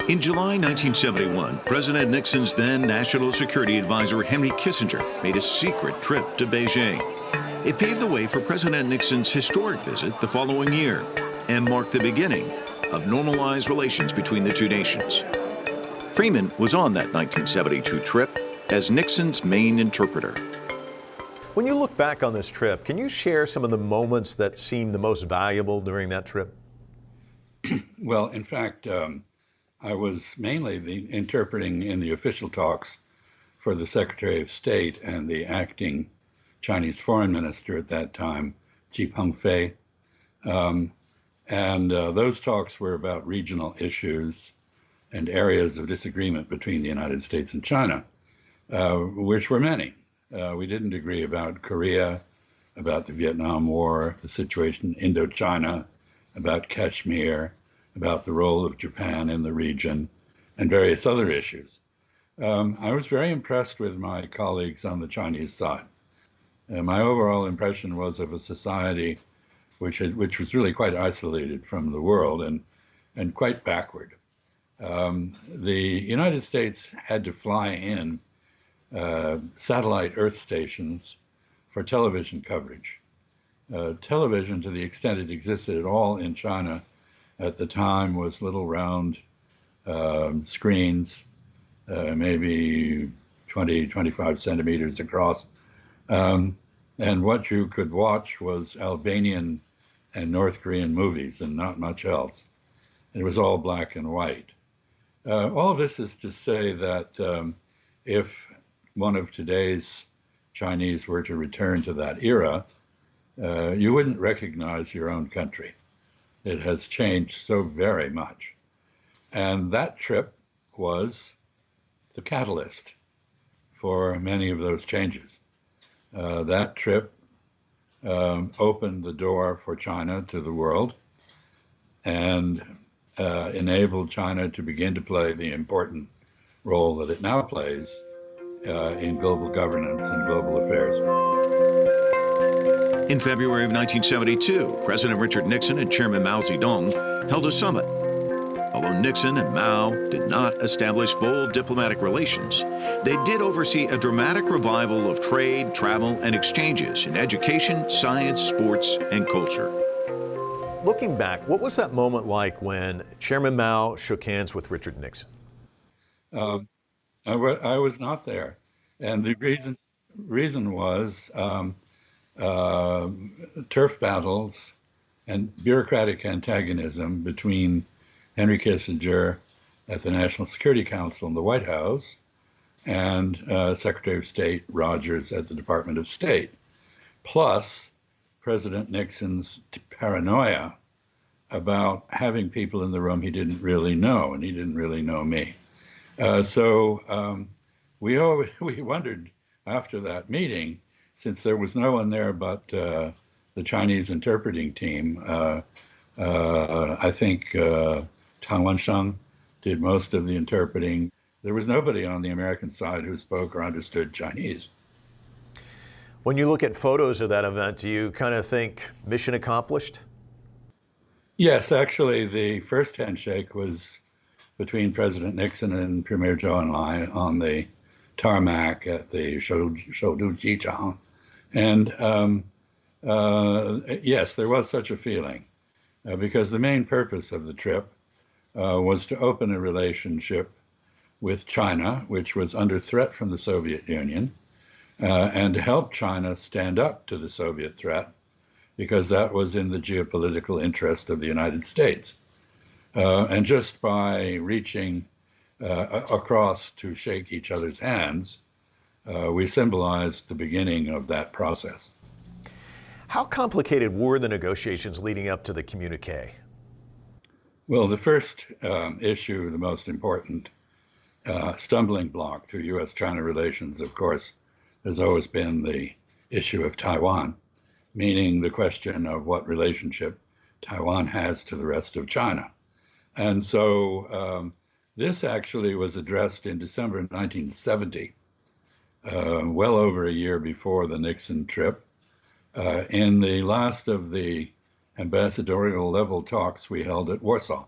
In July 1971, President Nixon's then National Security Advisor Henry Kissinger made a secret trip to Beijing. It paved the way for President Nixon's historic visit the following year and marked the beginning of normalized relations between the two nations. Freeman was on that 1972 trip as Nixon's main interpreter. When you look back on this trip, can you share some of the moments that seemed the most valuable during that trip? Well, in fact, I was mainly interpreting in the official talks for the Secretary of State and the acting Chinese foreign minister at that time, Ji Pengfei. Those talks were about regional issues and areas of disagreement between the United States and China, which were many. We didn't agree about Korea, about the Vietnam War, the situation in Indochina, about Kashmir, about the role of Japan in the region, and various other issues. I was very impressed with my colleagues on the Chinese side. My overall impression was of a society which was really quite isolated from the world and quite backward. The United States had to fly in satellite Earth stations for television coverage. Television, to the extent it existed at all in China at the time, was little round screens, maybe 20, 25 centimeters across. And what you could watch was Albanian and North Korean movies and not much else. It was all black and white. All of this is to say that if one of today's Chinese were to return to that era, you wouldn't recognize your own country. It has changed so very much. And that trip was the catalyst for many of those changes. That trip opened the door for China to the world and enabled China to begin to play the important role that it now plays in global governance and global affairs. In February of 1972, President Richard Nixon and Chairman Mao Zedong held a summit. Although Nixon and Mao did not establish full diplomatic relations, they did oversee a dramatic revival of trade, travel, and exchanges in education, science, sports, and culture. Looking back, what was that moment like when Chairman Mao shook hands with Richard Nixon? I was not there, and the reason was turf battles and bureaucratic antagonism between Henry Kissinger at the National Security Council in the White House and Secretary of State Rogers at the Department of State, plus President Nixon's paranoia about having people in the room he didn't really know, and he didn't really know me. So we wondered after that meeting, since there was no one there but the Chinese interpreting team. I think Tang Wensheng did most of the interpreting. There was nobody on the American side who spoke or understood Chinese. When you look at photos of that event, do you kind of think mission accomplished? Yes, actually, the first handshake was between President Nixon and Premier Zhou Enlai on the tarmac at the Shoudu Jichang. And yes, there was such a feeling because the main purpose of the trip was to open a relationship with China, which was under threat from the Soviet Union, and to help China stand up to the Soviet threat, because that was in the geopolitical interest of the United States. And just by reaching across to shake each other's hands, we symbolized the beginning of that process. How complicated were the negotiations leading up to the communique? Well, the first issue, the most important stumbling block to U.S.-China relations, of course, has always been the issue of Taiwan, meaning the question of what relationship Taiwan has to the rest of China. And so this actually was addressed in December 1970, well over a year before the Nixon trip. In the last of the ambassadorial level talks we held at Warsaw.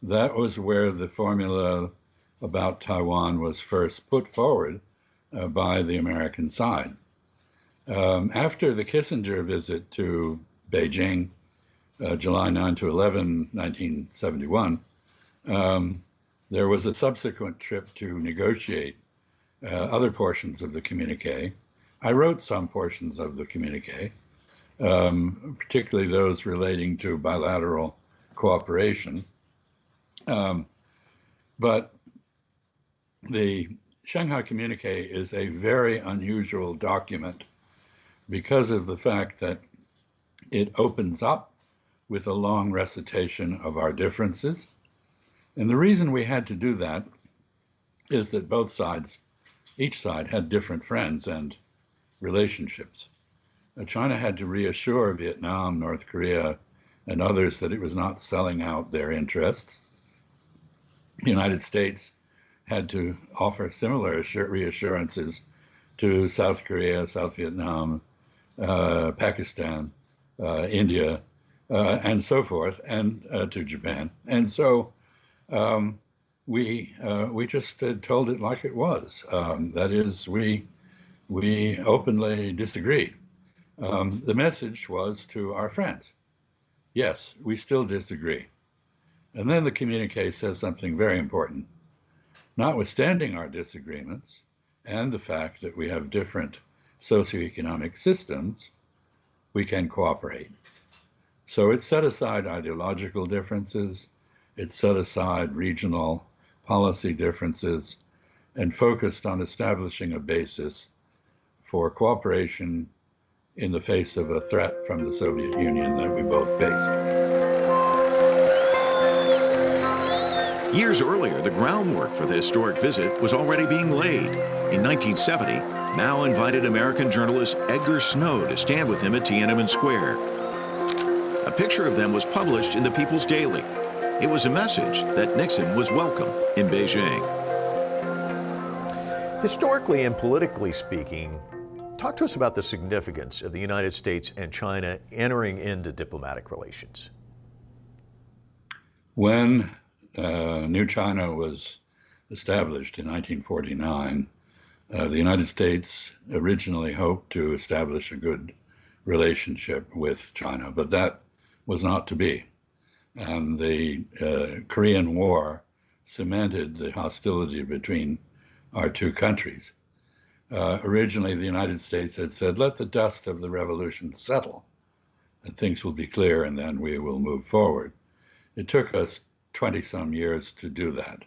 That was where the formula about Taiwan was first put forward by the American side. After the Kissinger visit to Beijing, July 9 to 11, 1971, there was a subsequent trip to negotiate other portions of the communique. I wrote some portions of the communique, particularly those relating to bilateral cooperation. But the Shanghai Communique is a very unusual document because of the fact that it opens up with a long recitation of our differences. And the reason we had to do that is that both sides, each side had different friends and relationships. China had to reassure Vietnam, North Korea, and others that it was not selling out their interests. The United States had to offer similar reassurances to South Korea, South Vietnam, Pakistan, India, and so forth, and to Japan. And so we just told it like it was. That is, we openly disagreed. The message was to our friends, yes, we still disagree. And then the communique says something very important. Notwithstanding our disagreements and the fact that we have different socioeconomic systems, we can cooperate. So it set aside ideological differences, it set aside regional policy differences, and focused on establishing a basis for cooperation in the face of a threat from the Soviet Union that we both faced. Years earlier, the groundwork for the historic visit was already being laid. In 1970, Mao invited American journalist Edgar Snow to stand with him at Tiananmen Square. A picture of them was published in the People's Daily. It was a message that Nixon was welcome in Beijing. Historically and politically speaking, talk to us about the significance of the United States and China entering into diplomatic relations. When New China was established in 1949, the United States originally hoped to establish a good relationship with China, but that was not to be. And the Korean War cemented the hostility between our two countries. Originally, the United States had said, let the dust of the revolution settle, and things will be clear, and then we will move forward. It took us 20-some years to do that.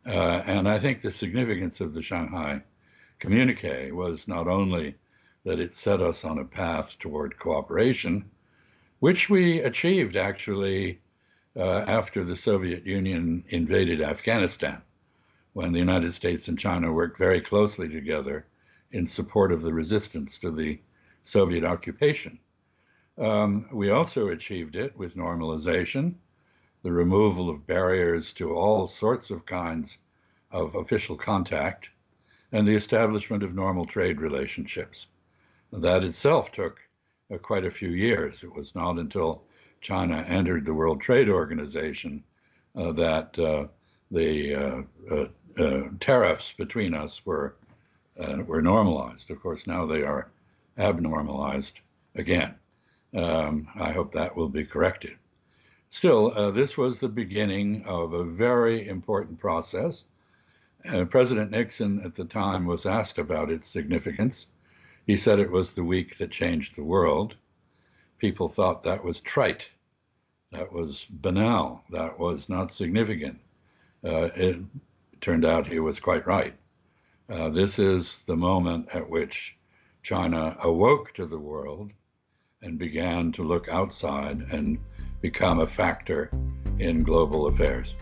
And I think the significance of the Shanghai Communique was not only that it set us on a path toward cooperation, which we achieved actually after the Soviet Union invaded Afghanistan, when the United States and China worked very closely together in support of the resistance to the Soviet occupation. We also achieved it with normalization, the removal of barriers to all sorts of kinds of official contact, and the establishment of normal trade relationships. That itself took quite a few years. It was not until China entered the World Trade Organization that the tariffs between us were normalized. Of course, now they are abnormalized again. I hope that will be corrected. Still, this was the beginning of a very important process. President Nixon at the time was asked about its significance. He said it was the week that changed the world. People thought that was trite, that was banal, that was not significant. It turned out he was quite right. This is the moment at which China awoke to the world and began to look outside and become a factor in global affairs.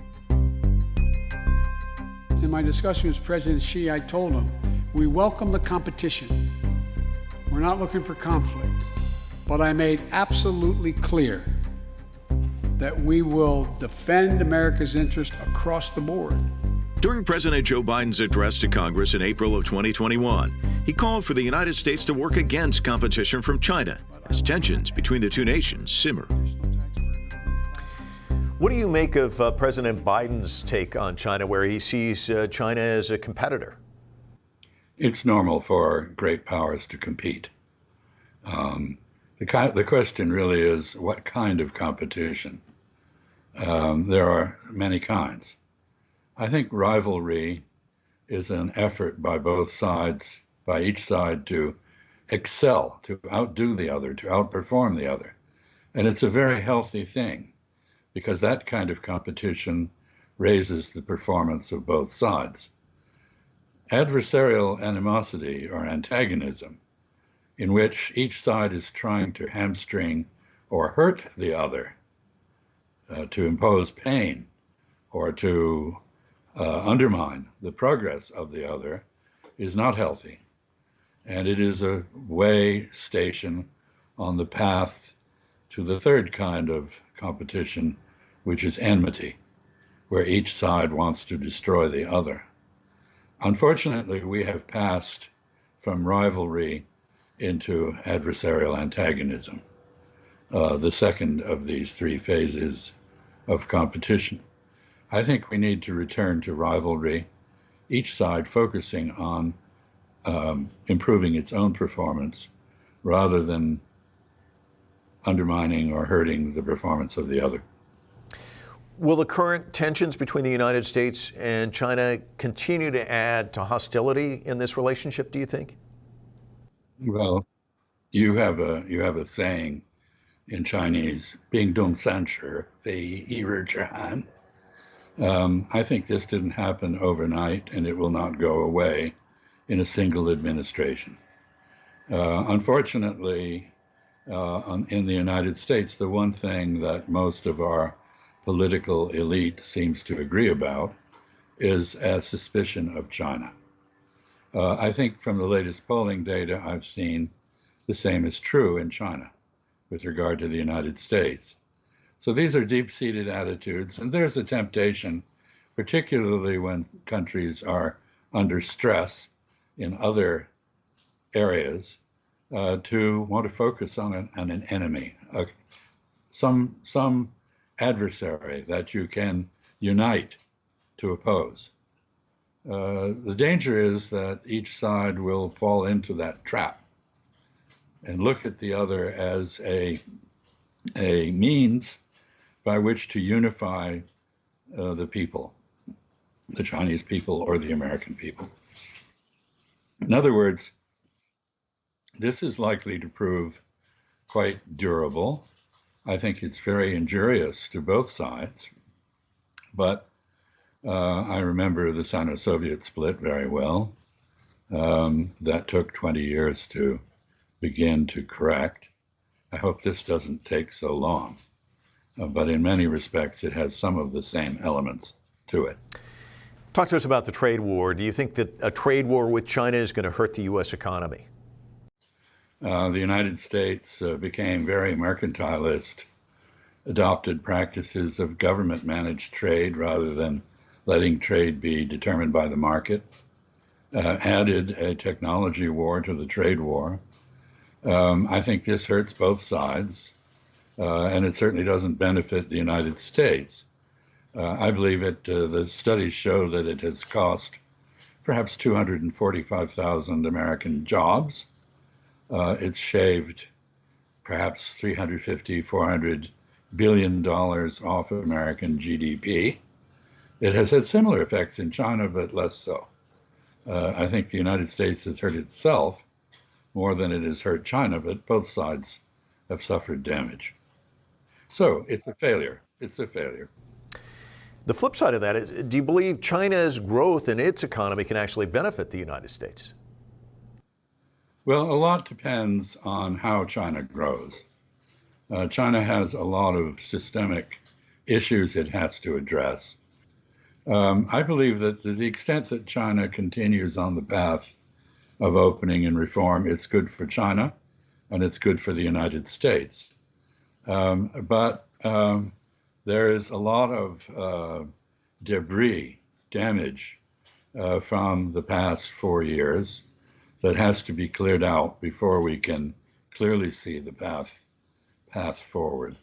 In my discussion with President Xi, I told him, we welcome the competition. We're not looking for conflict. But I made absolutely clear that we will defend America's interest across the board. During President Joe Biden's address to Congress in April of 2021, he called for the United States to work against competition from China as tensions between the two nations simmer. What do you make of President Biden's take on China, where he sees China as a competitor? It's normal for great powers to compete. The question really is, what kind of competition? There are many kinds. I think rivalry is an effort by both sides, by each side, to excel, to outdo the other, to outperform the other. And it's a very healthy thing, because that kind of competition raises the performance of both sides. Adversarial animosity or antagonism, in which each side is trying to hamstring or hurt the other, to impose pain or to undermine the progress of the other, is not healthy. And it is a way station on the path to the third kind of competition, which is enmity, where each side wants to destroy the other. Unfortunately, we have passed from rivalry into adversarial antagonism, the second of these three phases of competition. I think we need to return to rivalry, each side focusing on improving its own performance rather than undermining or hurting the performance of the other. Will the current tensions between the United States and China continue to add to hostility in this relationship, do you think? Well, you have a saying in Chinese, 兵动三尺，非一日之寒. I think this didn't happen overnight, and it will not go away in a single administration. Unfortunately, in the United States, the one thing that most of our political elite seems to agree about is a suspicion of China. I think from the latest polling data I've seen, the same is true in China with regard to the United States. So these are deep-seated attitudes, and there's a temptation, particularly when countries are under stress in other areas, to want to focus on an enemy, some adversary that you can unite to oppose. The danger is that each side will fall into that trap and look at the other as a means by which to unify the people, the Chinese people or the American people. In other words, this is likely to prove quite durable. I think it's very injurious to both sides, but I remember the Sino-Soviet split very well. That took 20 years to begin to correct. I hope this doesn't take so long, but in many respects it has some of the same elements to it. Talk to us about the trade war. Do you think that a trade war with China is going to hurt the U.S. economy? The United States became very mercantilist, adopted practices of government-managed trade rather than letting trade be determined by the market, added a technology war to the trade war. I think this hurts both sides, and it certainly doesn't benefit the United States. I believe the studies show that it has cost perhaps 245,000 American jobs. It's shaved perhaps $350, $400 billion off of American GDP. It has had similar effects in China, but less so. I think the United States has hurt itself more than it has hurt China, but both sides have suffered damage. So it's a failure. It's a failure. The flip side of that is, do you believe China's growth in its economy can actually benefit the United States? Well, a lot depends on how China grows. China has a lot of systemic issues it has to address. I believe that to the extent that China continues on the path of opening and reform, it's good for China and it's good for the United States. But there is a lot of debris, damage from the past 4 years that has to be cleared out before we can clearly see the path forward.